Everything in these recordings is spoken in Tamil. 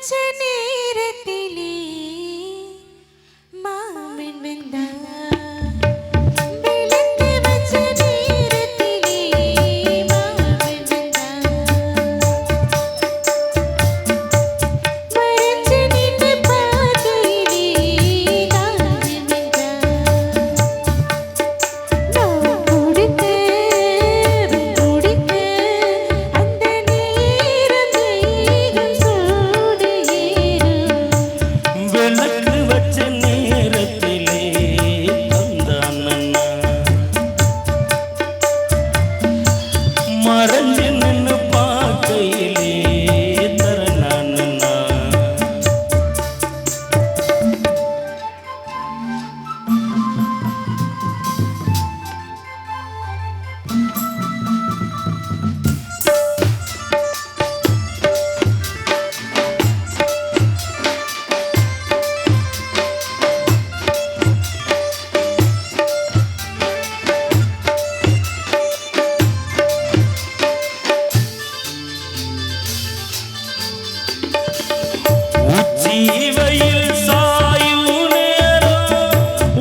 வச்ச நேரத்திலே மாமன் வந்தான். விளக்கு வச்ச நேரத்திலே மாமன் வந்தான். மறைஞ்சு நின்னு பார்க்கையிலே தாமன் வந்தான். நான் குடிக்க குடிக்க அந்த நேரம் மேகம் சூடு ஏறும். விளக்கு வச்ச நேரத்திலே தந்தானண்ணா மறைஞ்சு நின்னு பார்க்கையிலே தரணானண்ணா உச்சிவையில் சாயும் நேரம்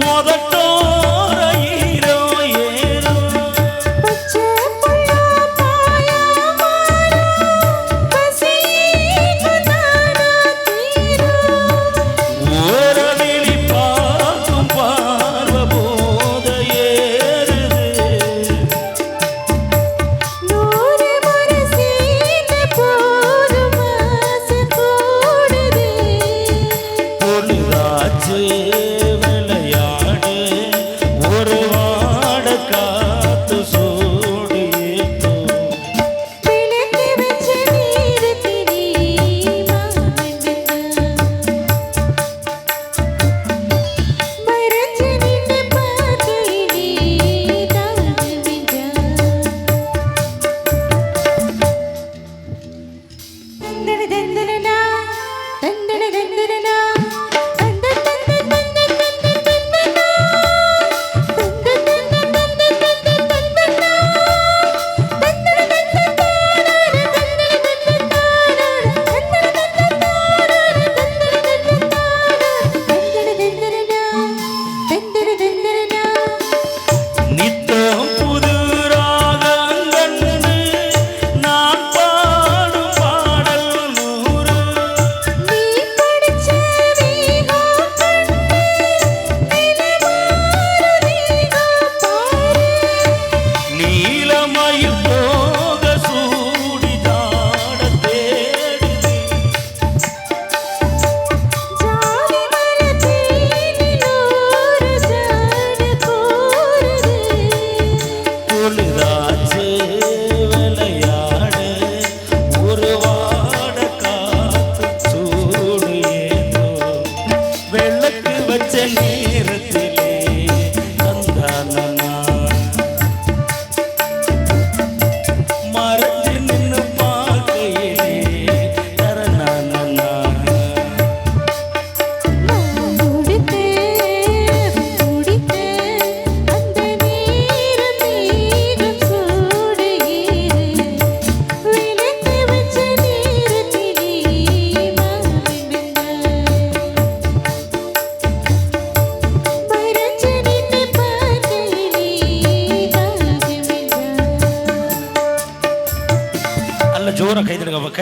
உதட்டோர ஈரோ ஏறும். பச்சை புள்ளா பாயாமரம் பசிக்கு தானா தீரும். ஓரவிழி பார்க்கும் பார்வை போத ஏறுது. நூறு முறை சேர்ந்த போதும் ஆசை கூடுது. பொழுதாச்சு விளையாடு ஒரு வாட காத்து சூடு ஏத்தும். விளக்கு வச்ச நேரத்திலே மாமன் வந்தான். மறைஞ்சு நின்னு பார்க்கையிலே தாமன் வந்தான். தந்தன தந்தனனா தந்தன தந்தனனா தந்த தந்த தந்த தந்த தந்தனா தந்த தந்த தந்த தந்த தந்தனா தந்தன தந்த தாரர தந்தன தந்த தாரர தந்தன தந்த தாரர தந்தன தந்த தாரர தந்தன தந்தனனா நித்தம் புது ராகம் கண்டு நான் பாடும் பாடல் நூறு. நீ படிச்ச வேகம் கண்டு நிலமாறு வேகம் பாரு. நீலமயில் போக சூடி தாட தேடுது. ஜாதி மரத்தேனில் ஒரு ஜாடு கூறுது. பொழுதாச்சு விளையாட ஒரு வாட காத்து சூடு ஏதும். விளக்கு வச்ச நேரத்திலே தந்தானண்ணா மறைஞ்சு நின்னு பார்க்கையிலே தரணானண்ணா நான் குடிக்க குடிக்க அந்த நேரம் மேகம் சூடு ஏறும். விளக்கு வச்ச நேரத்திலே மாமன் வந்தான். மறைஞ்சு நின்னு பார்க்கையிலே தாமன் வந்தான். நல்ல ஜோரா கைதடுங்க.